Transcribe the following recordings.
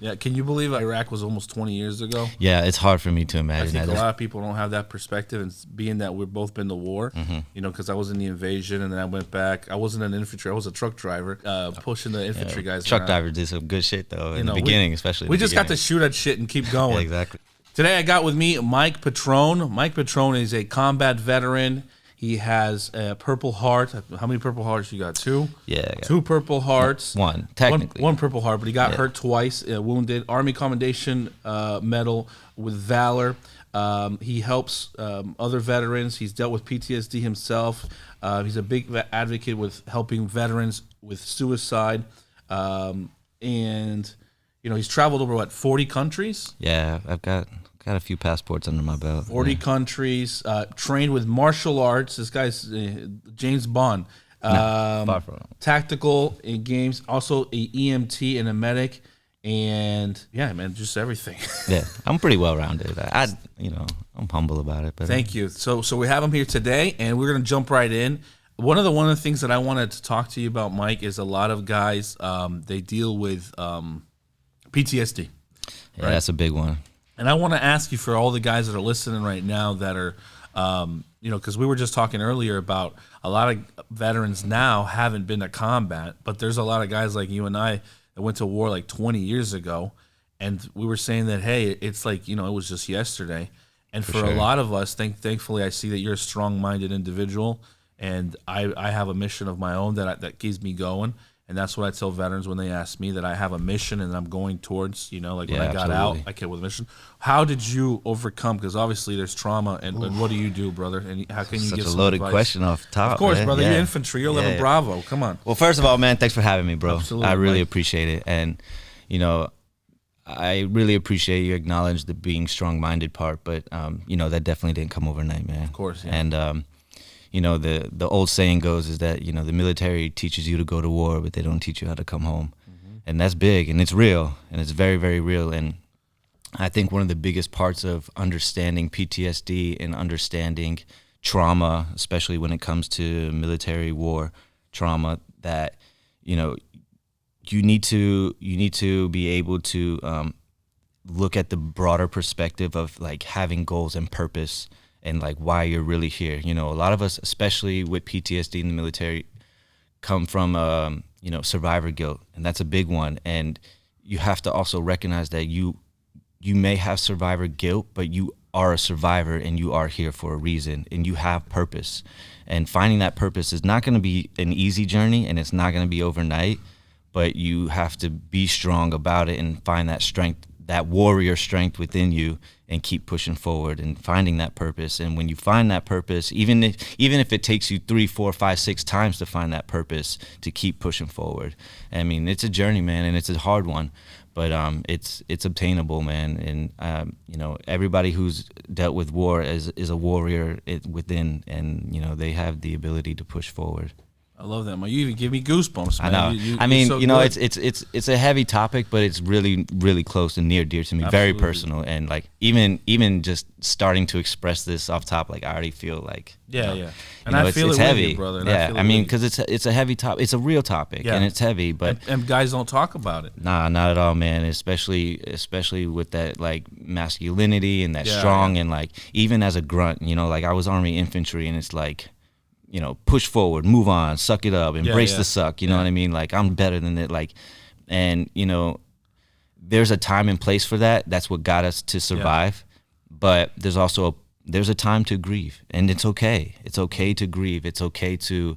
Yeah, can you believe Iraq was almost 20 years ago? Yeah, it's hard for me to I imagine think that. a lot of people don't have that perspective, and being that we've both been to war, you know, because I was in the invasion and then I went back. I wasn't an infantry; I was a truck driver, pushing the infantry guys. Truck around. driver did some good shit though in know, the beginning, especially. We just got to shoot at shit and keep going. Yeah, exactly. Today I got with me Mike Petrone. Mike Petrone is a combat veteran. He has a Purple Heart. How many Purple Hearts you got? Two? Yeah. I got 2 Purple Hearts. One, technically. One Purple Heart, but he got hurt twice, wounded. Army Commendation Medal with Valor. He helps other veterans. He's dealt with PTSD himself. He's a big advocate with helping veterans with suicide. And, you know, he's traveled over, 40 countries? Yeah, I've got a few passports under my belt. 40 countries, trained with martial arts. This guy's James Bond. Far from it. Tactical in games, also a EMT and a medic, and yeah, man, just everything. Yeah, I'm pretty well rounded. I'm humble about it. But Thank you. So we have him here today, and we're gonna jump right in. One of the things that I wanted to talk to you about, Mike, is a lot of guys they deal with PTSD. Yeah, right? That's a big one. And I want to ask you, for all the guys that are listening right now that are, you know, because we were just talking earlier about a lot of veterans now haven't been to combat, but there's a lot of guys like you and I that went to war like 20 years ago, and we were saying that, hey, it's like, you know, it was just yesterday. And for a lot of us, thankfully, I see that you're a strong-minded individual, and I have a mission of my own that keeps me going. And that's what I tell veterans when they ask me, that I have a mission and I'm going towards, you know, like when I got out, I came with a mission. How did you overcome? Because obviously there's trauma, and what do you do, brother? And how can you give some a loaded advice? Question off the top. Of course, man. brother. You're infantry. You're 11 Bravo. Come on. Well, first of all, man, thanks for having me, bro. Absolutely, I really Mike. appreciate it. And, you know, I really appreciate you acknowledge the being strong-minded part, but, you know, that definitely didn't come overnight, man. Of course, yeah. And, you know, the old saying goes is that, you know, the military teaches you to go to war, but they don't teach you how to come home. And that's big, and it's real, and it's very, very real. And I think one of the biggest parts of understanding PTSD and understanding trauma, especially when it comes to military war trauma, that, you know, you need to be able to look at the broader perspective of like having goals and purpose, and like why you're really here. You know, a lot of us, especially with PTSD in the military, come from you know, survivor guilt, and that's a big one. And you have to also recognize that you may have survivor guilt, but you are a survivor and you are here for a reason, and you have purpose. And finding that purpose is not going to be an easy journey, and it's not going to be overnight, but you have to be strong about it and find that strength, that warrior strength within you, and keep pushing forward and finding that purpose. And when you find that purpose, even if it takes you 3, 4, 5, 6 times to find that purpose, to keep pushing forward. I mean, it's a journey, man, and it's a hard one, but it's obtainable, man. And you know, everybody who's dealt with war is a warrior within, and you know, they have the ability to push forward. I love that, man. You even give me goosebumps, man. I know. I mean, so you know, it's a heavy topic, but it's really, really close and near dear to me. Absolutely. Very personal, and like even just starting to express this off top, like I already feel like yeah. And you know, I feel it's it heavy, with you, brother. Yeah, I mean, because it's a heavy topic. It's a real topic, and it's heavy, but and guys don't talk about it. Nah, not at all, man. Especially with that like masculinity and that strong, and like even as a grunt, you know, like I was Army infantry, and it's like, you know, push forward, move on, suck it up, embrace the suck. You know what I mean? Like, I'm better than it. Like, and you know, there's a time and place for that. That's what got us to survive. But there's also there's a time to grieve, and it's okay. It's okay to grieve. It's okay to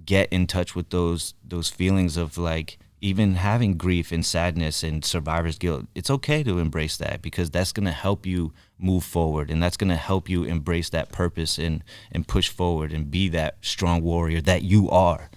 get in touch with those feelings of like even having grief and sadness and survivor's guilt. It's okay to embrace that, because that's going to help you move forward, and that's going to help you embrace that purpose and push forward and be that strong warrior that you are.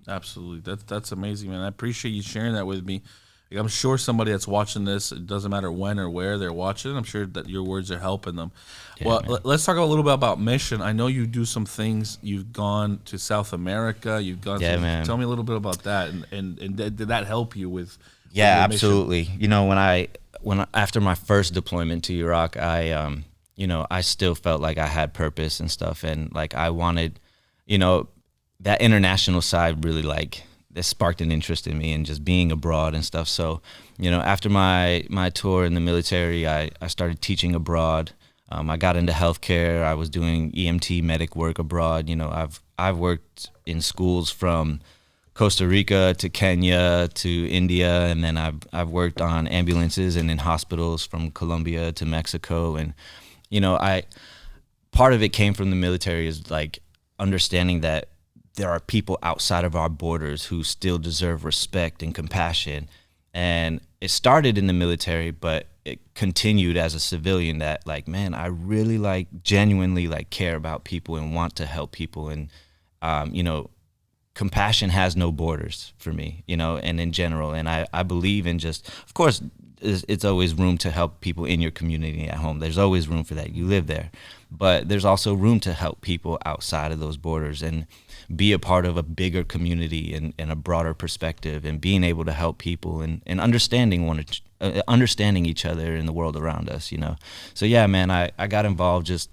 Absolutely. That's amazing, man. I appreciate you sharing that with me. Like, I'm sure somebody that's watching this, it doesn't matter when or where they're watching, I'm sure that your words are helping them. Yeah, well, let's talk a little bit about mission. I know you do some things. You've gone to South America. You've gone man. Tell me a little bit about that, and did that help you with Yeah, with absolutely. Mission? You know, when after my first deployment to Iraq, I you know, I still felt like I had purpose and stuff, and like I wanted, you know, that international side really like this sparked an interest in me and just being abroad and stuff. So, you know, after my tour in the military, I started teaching abroad. I got into healthcare. I was doing EMT medic work abroad. You know, I've worked in schools from Costa Rica to Kenya to India, and then I've worked on ambulances and in hospitals from Colombia to Mexico. And you know, part of it came from the military, is like understanding that there are people outside of our borders who still deserve respect and compassion. And it started in the military, but it continued as a civilian, that like, man, I really like genuinely like care about people and want to help people. And you know, compassion has no borders for me, you know, and in general. And I believe in just, of course, it's always room to help people in your community at home. There's always room for that. You live there. But there's also room to help people outside of those borders and be a part of a bigger community and a broader perspective, and being able to help people and understanding understanding each other in the world around us, you know. So yeah, man, I got involved just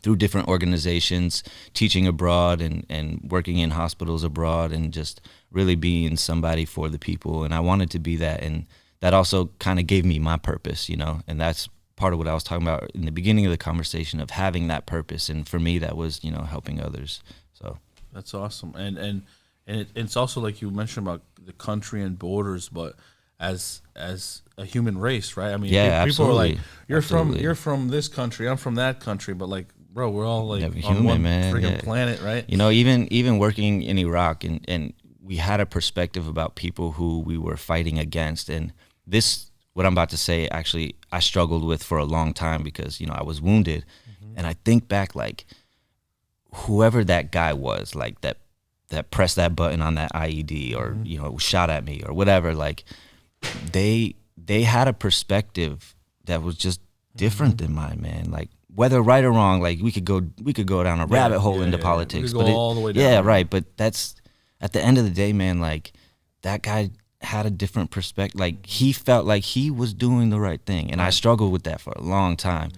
through different organizations, teaching abroad and working in hospitals abroad, and just really being somebody for the people. And I wanted to be that, and that also kind of gave me my purpose, you know. And that's part of what I was talking about in the beginning of the conversation, of having that purpose. And for me, that was, you know, helping others. So that's awesome. And it's also like you mentioned about the country and borders, but as a human race, right? I mean, yeah, people absolutely. are like, you're from this country, I'm from that country, but like, bro, we're all like yeah, on human, one man. freaking planet, right? You know, even working in Iraq, and we had a perspective about people who we were fighting against. And this, what I'm about to say, actually, I struggled with for a long time, because, you know, I was wounded. And I think back, like, whoever that guy was, like that pressed that button on that IED, or, you know, shot at me or whatever, like, they had a perspective that was just different than mine, man. Like, whether right or wrong, like we could go down a rabbit hole into politics, but all the way down. Yeah, right. But that's, at the end of the day, man, like, that guy had a different perspective. Like, he felt like he was doing the right thing. And I struggled with that for a long time.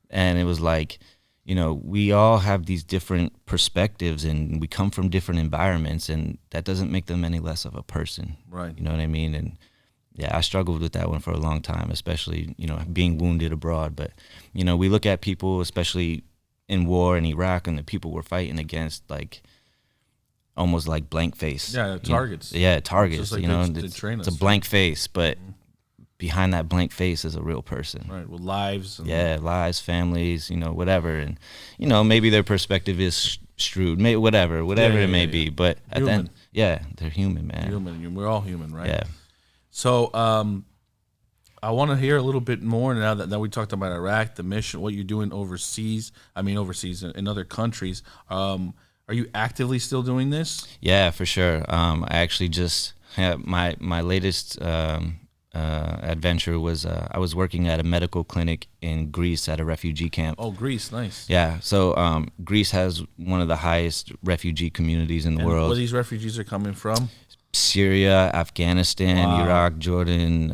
And it was like, you know, we all have these different perspectives, and we come from different environments, and that doesn't make them any less of a person. Right. You know what I mean? And yeah, I struggled with that one for a long time, especially, you know, being wounded abroad. But, you know, we look at people, especially in war in Iraq, and the people we're fighting against, like, almost like blank face. Yeah, targets. Yeah, targets. Just like you know, they train it's us. a blank face, but behind that blank face is a real person. Right, with lives. Lives, families, you know, whatever. And, you know, maybe their perspective is shrewd, maybe whatever it may be. But at the end, they're human, man. Human. We're all human, right? Yeah. So I want to hear a little bit more now that we talked about Iraq, the mission, what you're doing overseas. I mean, overseas in other countries. Are you actively still doing this? Yeah, for sure. I actually just had my latest adventure was I was working at a medical clinic in Greece at a refugee camp. Oh, Greece, nice. Yeah, so Greece has one of the highest refugee communities in the world. Where these refugees are coming from? Syria, Afghanistan, Iraq, Jordan,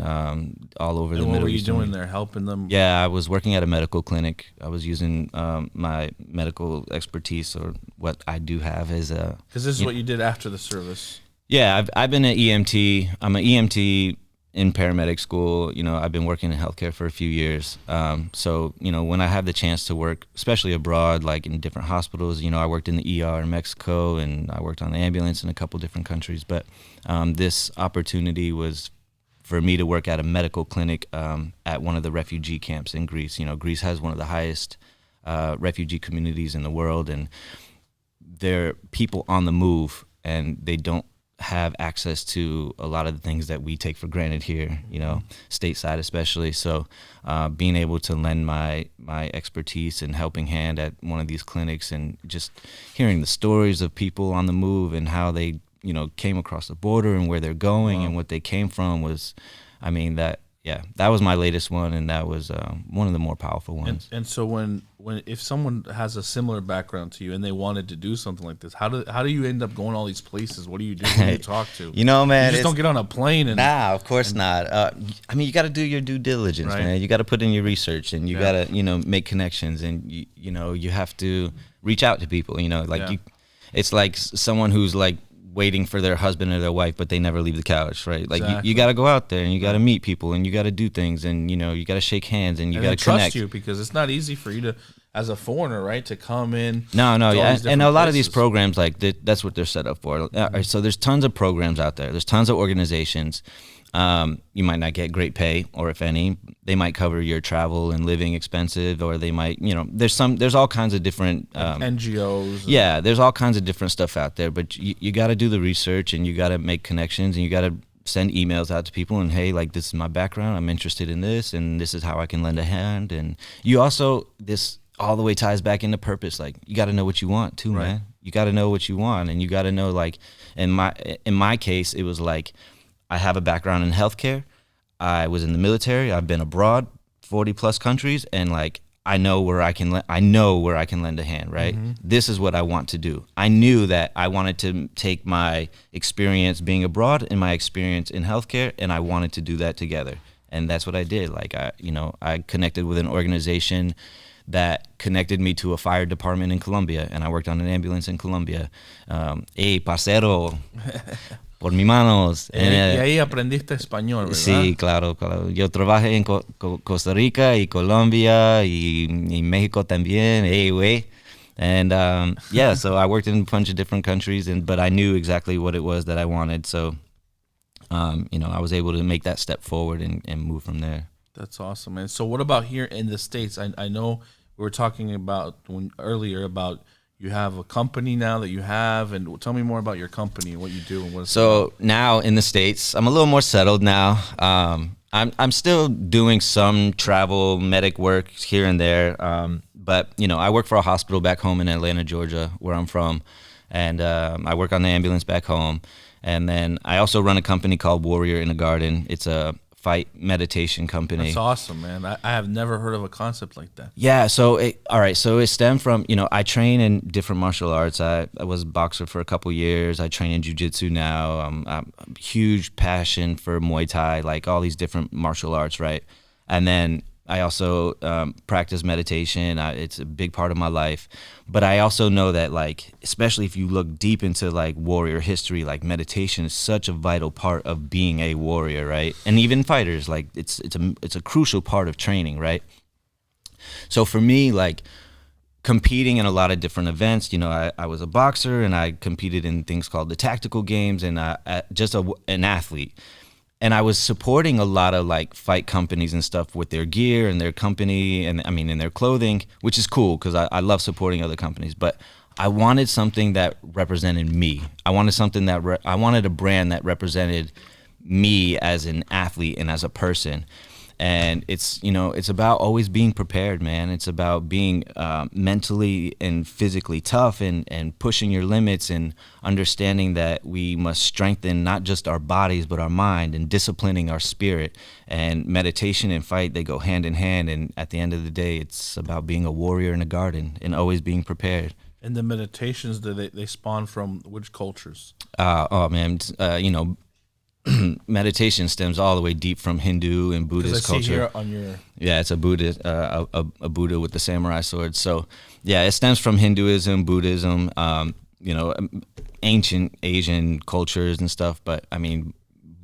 all over the Middle East. What were you doing there, helping them? Yeah, I was working at a medical clinic. I was using my medical expertise, or what I do have as a... Because this is what you did after the service. Yeah, I've been an EMT. I'm an EMT in paramedic school. You know, I've been working in healthcare for a few years. So, you know, when I have the chance to work, especially abroad, like in different hospitals, you know, I worked in the ER in Mexico, and I worked on the ambulance in a couple different countries. But this opportunity was for me to work at a medical clinic at one of the refugee camps in Greece. You know, Greece has one of the highest refugee communities in the world, and they're people on the move, and they don't have access to a lot of the things that we take for granted here, you know, stateside especially. So being able to lend my expertise and helping hand at one of these clinics, and just hearing the stories of people on the move and how they, you know, came across the border and where they're going and what they came from was, I mean, that was my latest one, and that was one of the more powerful ones. And so when if someone has a similar background to you and they wanted to do something like this, how do you end up going all these places? What do you do? Who do you talk to? You know, man, you just don't get on a plane and... Nah, of course not. I mean, you got to do your due diligence, right? Man. You got to put in your research, and you got to, you know, make connections, and you know, you have to reach out to people. You know, like it's like someone who's like waiting for their husband or their wife, but they never leave the couch, right? Like Exactly. you got to go out there and you got to meet people and you got to do things and you know you got to shake hands and you got to trust connect. you, because it's not easy for you to, as a foreigner, right, to come in. No, to all yeah, these and a different lot of these places. programs, like that's what they're set up for. So there's tons of programs out there. There's tons of organizations. You might not get great pay, or if any, they might cover your travel and living expenses, or they might, you know, there's all kinds of different NGOs. Yeah, there's all kinds of different stuff out there, but you got to do the research and you got to make connections and you got to send emails out to people and hey, like this is my background, I'm interested in this and this is how I can lend a hand. And you also, this all the way ties back into purpose. Like you got to know what you want too, Right. man. You got to know what you want, and you got to know, like in my case, it was like I have a background in healthcare. I was in the military. I've been abroad, 40 plus countries, and like I know where I can lend a hand, right? Mm-hmm. This is what I want to do. I knew that I wanted to take my experience being abroad and my experience in healthcare, and I wanted to do that together. And that's what I did. Like I connected with an organization that connected me to a fire department in Colombia, and I worked on an ambulance in Colombia. Hey, parcero, por mis manos. Y ahí aprendiste español, ¿verdad? Sí, claro. Yo trabajé en Costa Rica y Colombia y México también. Hey, güey. And yeah, so I worked in a bunch of different countries, but I knew exactly what it was that I wanted. So, I was able to make that step forward and move from there. That's awesome, man. So what about here in the States? I know we were talking about earlier about you have a company now that you have, and tell me more about your company and what you do and what it's So now in the States, I'm a little more settled now. I'm still doing some travel medic work here and there, but I work for a hospital back home in Atlanta, Georgia, where I'm from, and I work on the ambulance back home. And then I also run a company called Warrior in a Garden. It's a fight meditation company. That's awesome, man. I have never heard of a concept like that. Yeah, so it stemmed from, I train in different martial arts. I was a boxer for a couple years. I train in jiu-jitsu now. I'm a huge passion for Muay Thai, like all these different martial arts, right? And then I also practice meditation. It's a big part of my life. But I also know that, like, especially if you look deep into like warrior history, like meditation is such a vital part of being a warrior, right? And even fighters, like it's a crucial part of training, right? So for me, like competing in a lot of different events, I was a boxer and I competed in things called the tactical games, and just an athlete. And I was supporting a lot of like fight companies and stuff with their gear and their company and in their clothing, which is cool because I love supporting other companies. But I wanted something that represented me. I wanted I wanted a brand that represented me as an athlete and as a person. And it's about always being prepared, man. It's about being mentally and physically tough and pushing your limits and understanding that we must strengthen not just our bodies but our mind and disciplining our spirit. And meditation and fight, they go hand in hand. And at the end of the day, it's about being a warrior in a garden and always being prepared. And the meditations, they spawn from which cultures? Meditation stems all the way deep from Hindu and Buddhist culture. Here on your It's a Buddhist, a Buddha with the samurai sword. So yeah, it stems from Hinduism, Buddhism, ancient Asian cultures and stuff. But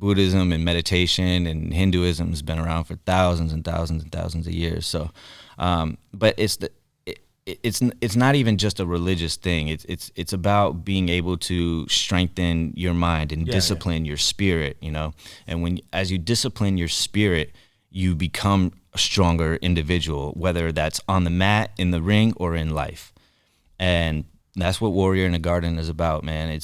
Buddhism and meditation and Hinduism has been around for thousands and thousands and thousands of years. So, but it's not even just a religious thing. It's about being able to strengthen your mind and discipline your spirit, And as you discipline your spirit, you become a stronger individual, whether that's on the mat, in the ring, or in life. And that's what Warrior in a Garden is about, man. It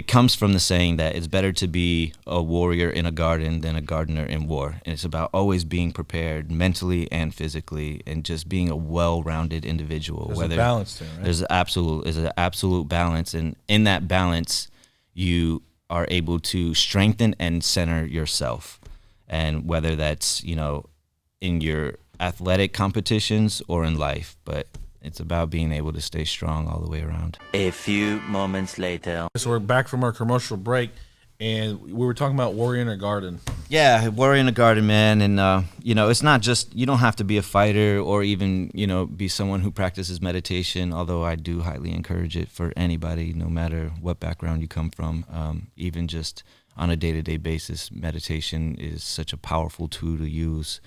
comes from the saying that it's better to be a warrior in a garden than a gardener in war. And it's about always being prepared mentally and physically and just being a well-rounded individual. There's a balance there, right? There's an absolute balance. And in that balance, you are able to strengthen and center yourself. And whether that's, in your athletic competitions or in life, but it's about being able to stay strong all the way around. A few moments later. So we're back from our commercial break, and we were talking about Warrior in a Garden. Yeah, Warrior in a Garden, man. And, it's not just, you don't have to be a fighter or even, be someone who practices meditation, although I do highly encourage it for anybody, no matter what background you come from. Even just on a day-to-day basis, meditation is such a powerful tool to use.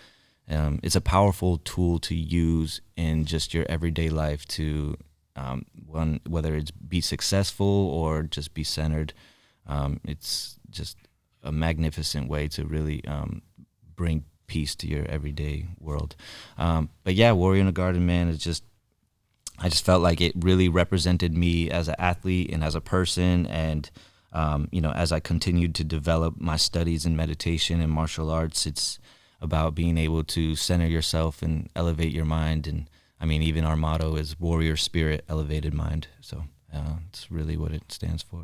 It's a powerful tool to use in just your everyday life to, whether it's be successful or just be centered. It's just a magnificent way to really bring peace to your everyday world. But yeah, Warrior in a Garden, man, I just felt like it really represented me as an athlete and as a person. And, as I continued to develop my studies in meditation and martial arts, it's about being able to center yourself and elevate your mind. And I mean, even our motto is Warrior Spirit, Elevated Mind. So it's really what it stands for.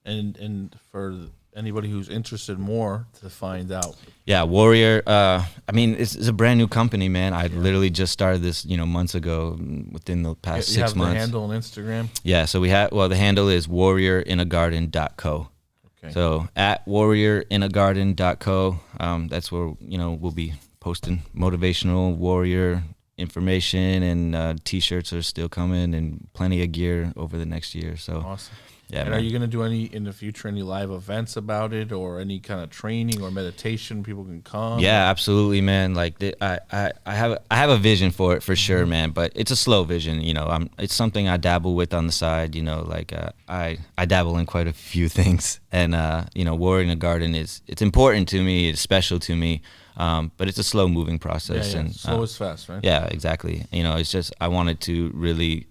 And for anybody who's interested more to find out. Yeah, Warrior. It's a brand new company, man. I literally just started this, months ago, within the past 6 months. You have the handle on Instagram? Yeah, so the handle is warriorinagarden.co. Okay. So at warriorinagarden.co, that's where, we'll be posting motivational warrior information, and T-shirts are still coming, and plenty of gear over the next year. So awesome. Yeah, and man. are you going to do in the future any live events about it, or any kind of training or meditation people can come? Yeah, absolutely, man. Like I have a vision for it for sure, man. But it's a slow vision, it's something I dabble with on the side. I dabble in quite a few things, and Warrior in a Garden it's important to me. It's special to me. But it's a slow moving process. Yeah. And slow is fast, right? Yeah, exactly. It's just I wanted to really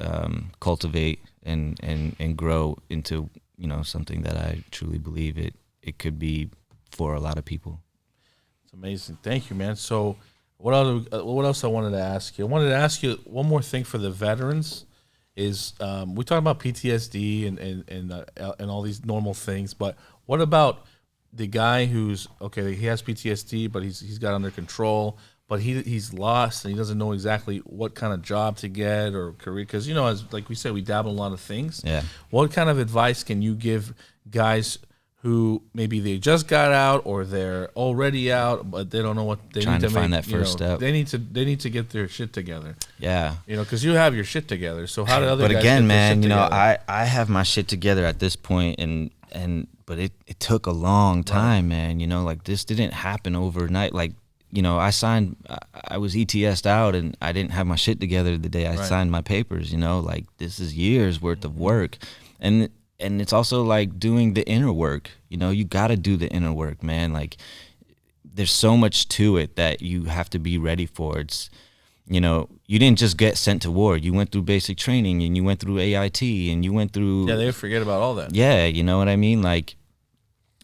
cultivate and grow into something that I truly believe it could be for a lot of people. It's amazing. Thank you, man. So what else I wanted to ask you? I wanted to ask you one more thing for the veterans. Is we talk about PTSD and all these normal things, but what about the guy who's he has PTSD, but he's got under control, but he's lost and he doesn't know exactly what kind of job to get or career, because as like we said, we dabble in a lot of things. Yeah. What kind of advice can you give guys who maybe they just got out or they're already out, but they don't know what they Trying need to find that first step? They need to get their shit together. Yeah. Because you have your shit together. So how do other But guys again, get their man, shit together? I have my shit together at this point, but it took a long time, man. Like this didn't happen overnight. Like, I was ETS'd out and I didn't have my shit together the day I signed my papers, like this is years worth of work. And it's also like doing the inner work, you got to do the inner work, man. Like there's so much to it that you have to be ready for. It's, you didn't just get sent to war. You went through basic training and you went through AIT and you went through. Yeah, they forget about all that. Yeah, you know what I mean? Like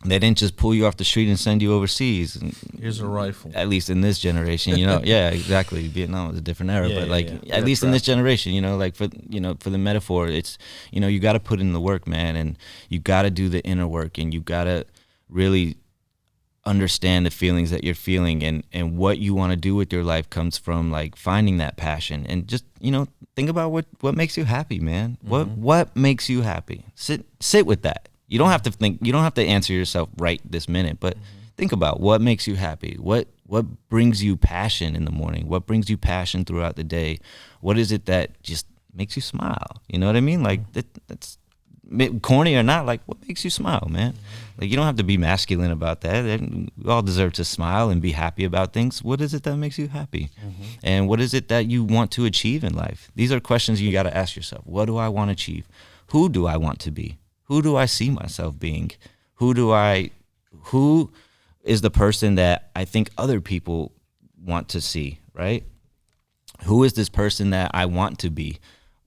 they didn't just pull you off the street and send you overseas. Here's a rifle. At least in this generation, yeah, exactly. Vietnam was a different era, but at least in this generation, like for the metaphor, it's, you got to put in the work, man, and you got to do the inner work, and you got to really understand the feelings that you're feeling, and what you want to do with your life comes from like finding that passion, and just, think about what makes you happy, man. Mm-hmm. What makes you happy? Sit with that. You don't have to think. You don't have to answer yourself right this minute, but think about what makes you happy. What brings you passion in the morning? What brings you passion throughout the day? What is it that just makes you smile? You know what I mean? Like that's corny or not. Like what makes you smile, man? Like you don't have to be masculine about that. We all deserve to smile and be happy about things. What is it that makes you happy? And what is it that you want to achieve in life? These are questions you got to ask yourself. What do I want to achieve? Who do I want to be? Who do I see myself being? Who is the person that I think other people want to see, right? Who is this person that I want to be?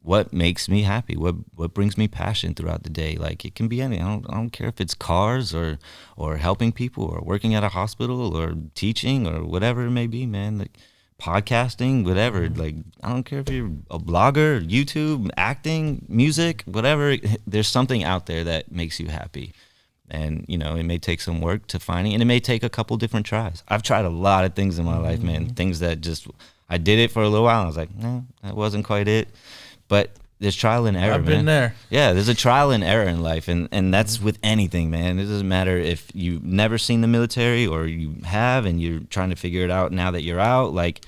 What makes me happy? What brings me passion throughout the day? Like it can be anything. I don't care if it's cars or helping people or working at a hospital or teaching or whatever it may be, man. Like podcasting, whatever. Like I don't care if you're a blogger, YouTube, acting, music, whatever. There's something out there that makes you happy, and it may take some work to finding, and it may take a couple different tries. I've tried a lot of things in my life, man. Things that just I did it for a little while. And I was like, no, that wasn't quite it. But there's trial and error. I've been there. Yeah, there's a trial and error in life, and that's with anything, man. It doesn't matter if you've never seen the military or you have, and you're trying to figure it out now that you're out. Like,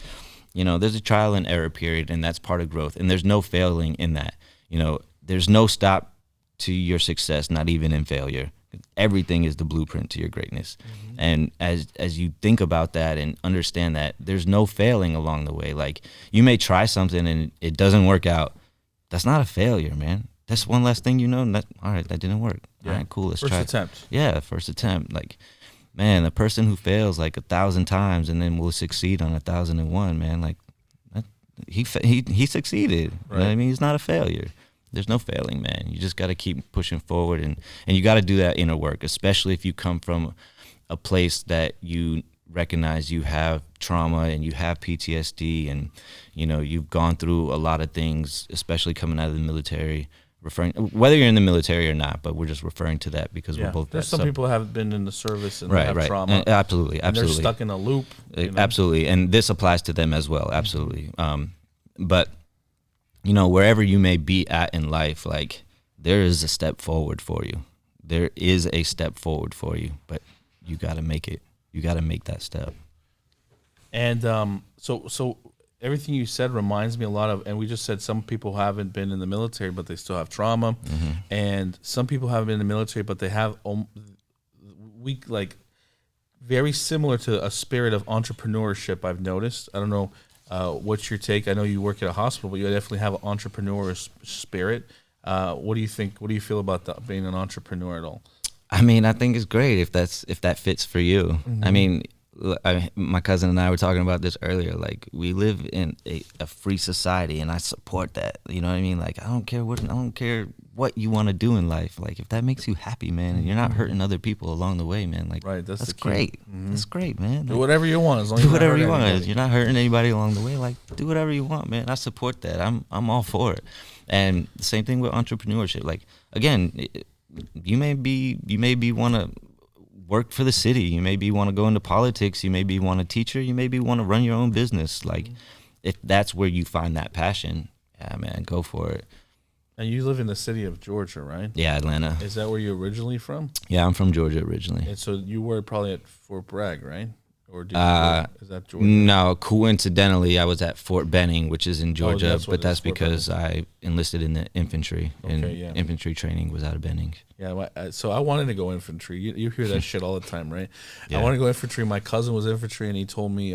you know, there's a trial and error period, and that's part of growth. And there's no failing in that. You know, there's no stop to your success, not even in failure. Everything is the blueprint to your greatness. And as you think about that and understand that there's no failing along the way. Like, you may try something and it doesn't work out. That's not a failure, man. That's one less thing you know. All right, that didn't work. Yeah. All right, cool. Let's First try. attempt. Yeah, first attempt. Like, man, the person who fails like 1,000 times and then will succeed on 1,001, man. Like, he succeeded. Right. You know what I mean? He's not a failure. There's no failing, man. You just got to keep pushing forward, and you got to do that inner work, especially if you come from a place that you recognize you have trauma and you have PTSD, and you know you've gone through a lot of things, especially coming out of the military. Referring, whether you're in the military or not, but we're just referring to that because we're both. There's some people who have been in the service and have trauma. And absolutely. And they're stuck in a loop. You know? Absolutely, and this applies to them as well. Absolutely. But you know, wherever you may be at in life, like, there is a step forward for you. There is a step forward for you, but you got to make it. You got to make that step. And so everything you said reminds me a lot of, and we just said some people haven't been in the military, but they still have trauma. And some people haven't been in the military, but they have very similar to a spirit of entrepreneurship, I've noticed. I don't know what's your take. I know you work at a hospital, but you definitely have an entrepreneur spirit. What do you think? What do you feel about that, being an entrepreneur at all? I mean, I think it's great if that fits for you. I mean, my cousin and I were talking about this earlier. Like, we live in a free society, and I support that. You know what I mean? Like, I don't care what you want to do in life. Like, if that makes you happy, man, and you're not hurting other people along the way, man. Like, right, that's great. That's great, man. Do whatever you want, as long as do whatever you want. You're not hurting anybody along the way. Like, do whatever you want, man. I support that. I'm all for it. And the same thing with entrepreneurship. Like, again, you may be want to work for the city. You maybe want to go into politics. You maybe want a teacher. You maybe want to run your own business. Like, if that's where you find that passion, yeah, man, go for it. And you live in the city of Georgia, right? Yeah, Atlanta. Is that where you're originally from? Yeah, I'm from Georgia originally. And so you were probably at Fort Bragg, right? Or did is that Georgia? No, coincidentally, I was at Fort Benning, which is in Georgia, but that's because I enlisted in the infantry, and infantry training was out of Benning. Yeah, so I wanted to go infantry. You hear that shit all the time, right? Yeah. I want to go infantry. My cousin was infantry, and he told me,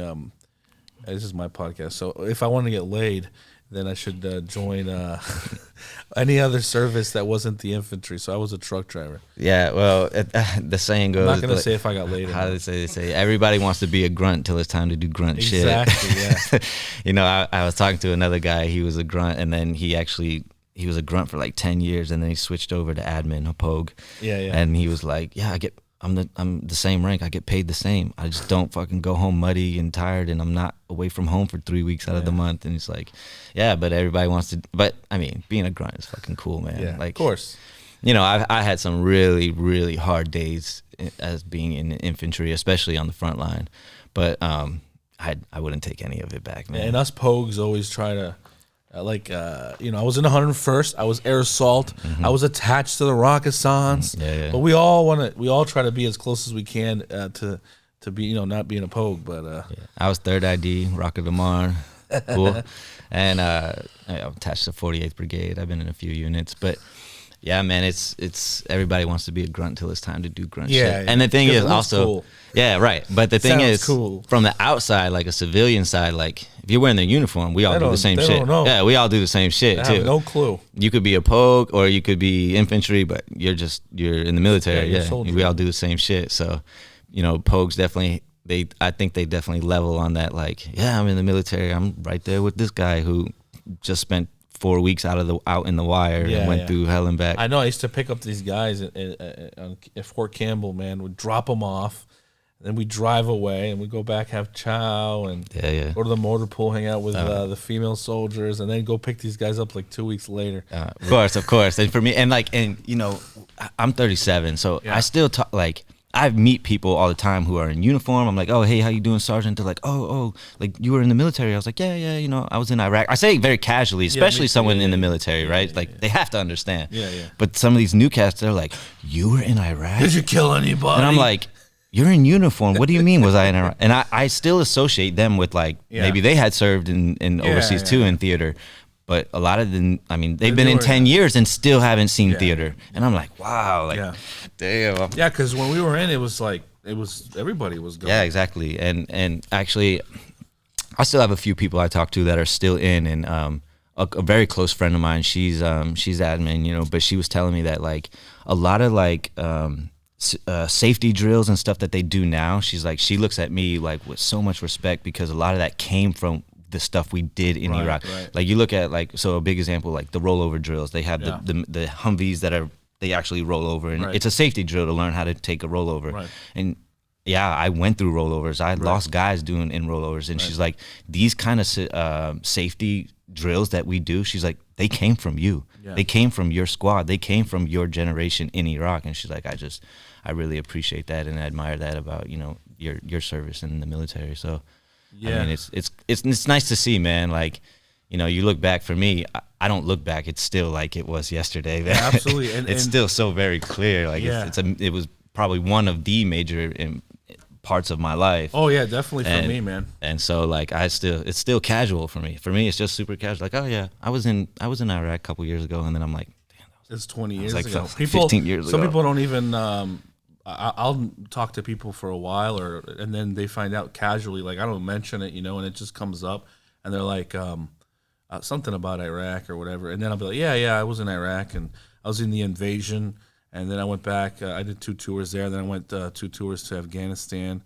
this is my podcast, so if I want to get laid, then I should join any other service that wasn't the infantry. So I was a truck driver. Yeah, well, the saying goes. I'm not going to say if I got laid. How do they say? Everybody wants to be a grunt till it's time to do grunt shit. Exactly, yeah. You know, I was talking to another guy. He was a grunt, and then he was a grunt for like 10 years, and then he switched over to admin, a pogue. Yeah. And he was like, yeah, I'm the same rank. I get paid the same. I just don't fucking go home muddy and tired, and I'm not away from home for 3 weeks out of the month. And it's like, yeah, but everybody wants to. But I mean, being a grunt is fucking cool, man. Yeah, like, of course. You know, I had some really, really hard days as being in the infantry, especially on the front line. But I wouldn't take any of it back, man. And us pogues always try to. I was in the 101st. I was air assault. I was attached to the Rockasans. But we all try to be as close as we can to be, not being a pogue. But I was 3rd ID, Rocket Lamar, cool, and I'm attached to 48th Brigade. I've been in a few units, but yeah, man, it's everybody wants to be a grunt till it's time to do grunt shit. Yeah. And the thing is also, cool. Yeah, right. But the thing is, cool. From the outside, like a civilian side, like if you're wearing the uniform, we all do the same shit. Yeah, we all do the same shit too. I have no clue. You could be a pogue or you could be infantry, but you're in the military. Yeah, we all do the same shit. So, pogues definitely. I think they definitely level on that. Like, yeah, I'm in the military. I'm right there with this guy who just spent 4 weeks out in the wire and went through hell and back. I know. I used to pick up these guys at Fort Campbell. Man, would drop them off. Then we drive away and we go back, have chow, and go to the motor pool, hang out with the female soldiers, and then go pick these guys up like 2 weeks later. Of course. And for me, I'm 37, so I still talk like I meet people all the time who are in uniform. I'm like, oh, hey, how you doing, Sergeant? They're like, oh, like you were in the military. I was like, yeah, you know, I was in Iraq. I say it very casually, especially someone in the military, right? Like they have to understand. Yeah. But some of these new cats, they're like, you were in Iraq? Did you kill anybody? And I'm like, you're in uniform. What do you mean was I in Iraq? And I still associate them with like, maybe they had served in overseas too in theater. But a lot of them, I mean, they've been in 10 years and still haven't seen theater. And I'm like, wow, like, damn. Yeah, because when we were in, it was like, everybody was going. Yeah, exactly. And actually, I still have a few people I talk to that are still in. And a very close friend of mine, she's admin, you know, but she was telling me that like a lot of like safety drills and stuff that they do now, she's like, she looks at me like with so much respect because a lot of that came from the stuff we did in Iraq. Like you look at like, so a big example, like the rollover drills, they have the Humvees that they actually roll over, and it's a safety drill to learn how to take a rollover. And yeah, I went through rollovers. I lost guys doing in rollovers, and she's like, these kind of safety drills that we do, she's like, they came from you. They came from your squad. They came from your generation in Iraq. And she's like, I really appreciate that and admire that about, you know, your service in the military. So I mean, it's nice to see, man. Like, you know, you look back. For me, I don't look back. It's still like it was yesterday. Man. Yeah, absolutely, and it's still so very clear. Like, it was probably one of the major parts of my life. Oh yeah, definitely for me, man. And so, like, it's still casual for me. For me, it's just super casual. Like, oh yeah, I was in Iraq a couple years ago, and then I'm like, damn, it's 20 years like ago. 15 years ago. Some people don't even. I'll talk to people for a while, and then they find out casually, like I don't mention it, you know, and it just comes up, and they're like something about Iraq or whatever, and then I'll be like, yeah, I was in Iraq, and I was in the invasion, and then I went back. I did 2 tours there, then I went 2 tours to Afghanistan,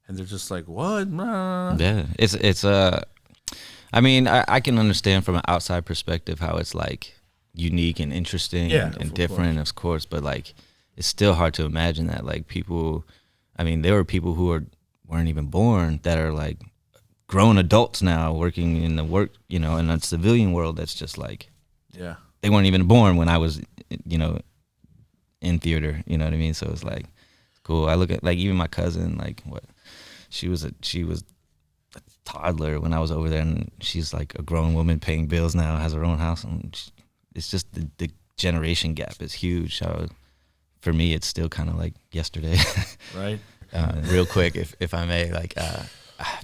and they're just like, what? Yeah, it's I mean, I can understand from an outside perspective how it's like unique and interesting and different, of course, but like, it's still hard to imagine that, like, people, I mean, there were people who weren't even born that are like grown adults now working in the work, you know, in the civilian world. That's just like, they weren't even born when I was, you know, in theater, you know what I mean? So it's like, cool. I look at like even my cousin, like she was a toddler when I was over there, and she's like a grown woman paying bills now, has her own house, and it's just the generation gap is huge. So for me, it's still kind of like yesterday. Right. Real quick, if I may, like,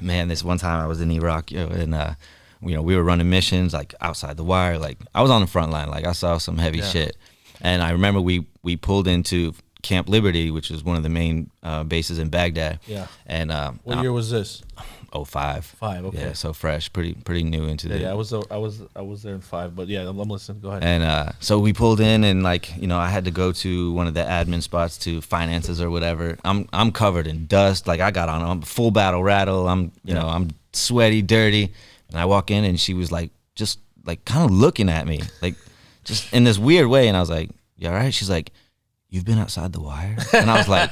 man, this one time I was in Iraq, you know, and you know, we were running missions like outside the wire. Like, I was on the front line. Like, I saw some heavy shit, and I remember we pulled into Camp Liberty, which is one of the main bases in Baghdad. Yeah. And what year was this? 05. Okay. Yeah, so fresh, pretty new into the. Yeah, I was there in 5, but yeah, I'm listening. Go ahead. And so we pulled in, and like, you know, I had to go to one of the admin spots to finances or whatever. I'm covered in dust. Like, I got on, I'm full battle rattle. I'm know, I'm sweaty, dirty, and I walk in, and she was like, just like kind of looking at me, like just in this weird way, and I was like, "You all right?" She's like, "You've been outside the wire?" And I was like,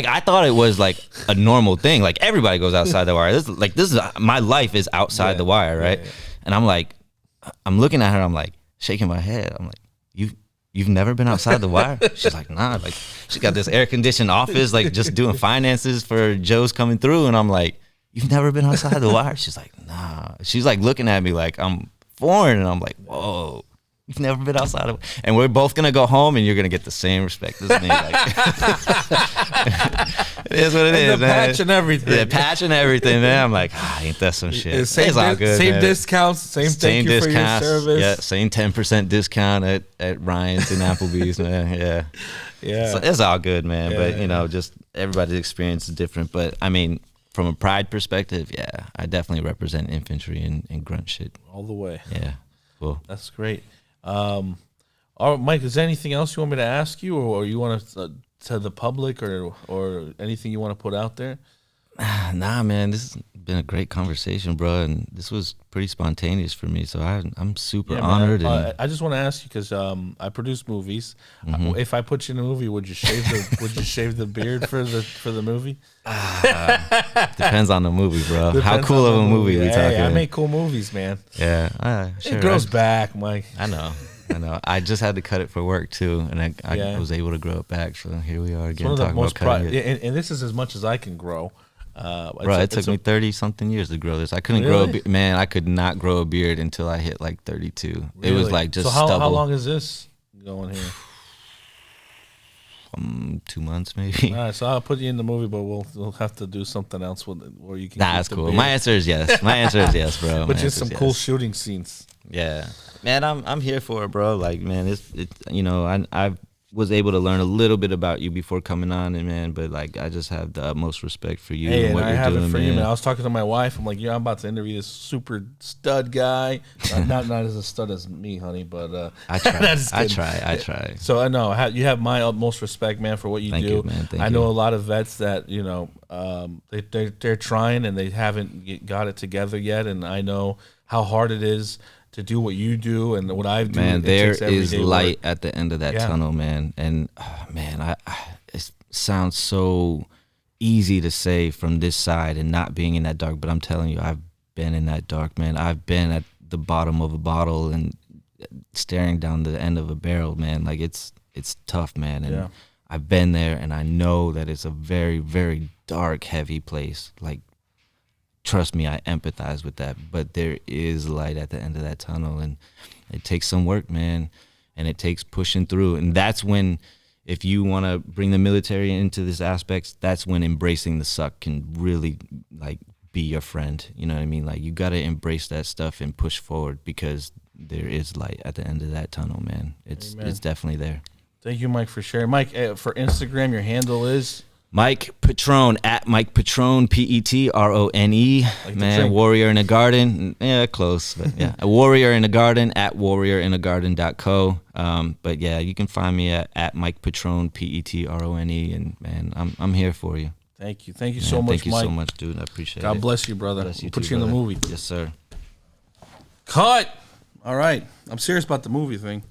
I thought it was like a normal thing. Like, everybody goes outside the wire. This is my life is outside the wire, right? Yeah. And I'm like, I'm looking at her. I'm like shaking my head. I'm like, you've never been outside the wire? She's like, nah. Like, she got this air conditioned office, like just doing finances for Joe's coming through. And I'm like, you've never been outside the wire? She's like, nah. She's like looking at me like I'm foreign, and I'm like, whoa. You've never been outside of, and we're both gonna go home, and you're gonna get the same respect as me. Like, it is what it is, man. Patch and everything. Yeah, patch and everything, man. I'm like, ain't that some shit? It's all good, same man. Discounts, same thank you discounts for your service. Yeah, same 10% discount at Ryan's and Applebee's, man. Yeah. So it's all good, man. Yeah, but you know, just everybody's experience is different. But I mean, from a pride perspective, yeah, I definitely represent infantry and grunt shit all the way. Yeah, cool. That's great. All right, Mike, is there anything else you want me to ask you, or you want to the public, or anything you want to put out there? Nah, man, this has been a great conversation, bro, and this was pretty spontaneous for me, so I'm super honored. And I just want to ask you, because I produce movies. If I put you in a movie, would you shave the beard for the movie? Depends on the movie, bro. How cool of a movie we talking? I make cool movies, man. Yeah, sure. It grows back, Mike. I know. I know. I just had to cut it for work too, and I Yeah. was able to grow it back. So here we are It's again one of the talking about most cutting it. and this is as much as I can grow. Bro, it took me 30-something years to grow this. I couldn't grow a man. I could not grow a beard until I hit like 32. It was like just so how stubble. long is this going here? 2 months maybe. All right, so I'll put you in the movie, but we'll have to do something else with it where you can. Nah, that's cool. My answer is yes. My answer is yes, bro. But just some cool shooting scenes. Yeah, man, I'm here for it, bro. Like, man, it's you know, I was able to learn a little bit about you before coming on, and man, but like I just have the utmost respect for you and what I you're have doing, it for man. you, man. I was talking to my wife. I'm like, yeah, I'm about to interview this super stud guy. Not as a stud as me, honey, but I try. I try. So I know you have my utmost respect, man, for what you do. Thank you, man. Thank I know a lot of vets that they're trying and they haven't got it together yet, and I know how hard it is to do what you do and what I've done. Man, there is light at the end of that tunnel, man. And man, it sounds so easy to say from this side and not being in that dark, but I'm telling you, I've been in that dark, man. I've been at the bottom of a bottle and staring down the end of a barrel, man. Like it's tough, man. And I've been there, and I know that it's a very, very dark, heavy place. Like, trust me, I empathize with that, but there is light at the end of that tunnel, and it takes some work, man, and it takes pushing through. And that's when, if you want to bring the military into this aspect, that's when embracing the suck can really like be your friend. You know what I mean? Like, you got to embrace that stuff and push forward, because there is light at the end of that tunnel, man. It's definitely there. Thank you, Mike, for sharing. Mike, for Instagram, your handle is Mike Petrone, at Mike Petrone, Petrone, like man. Warrior in a Garden, yeah, close, but yeah, a Warrior in a Garden, at warriorinagagarden.co. But yeah, you can find me at Mike Petrone, Petrone, and man, I'm here for you. Thank you so much, Mike. Thank you so much, dude. I appreciate it. God bless you, brother. Bless you We'll put too, you in the brother. movie. Yes, sir. Cut. All right, I'm serious about the movie thing.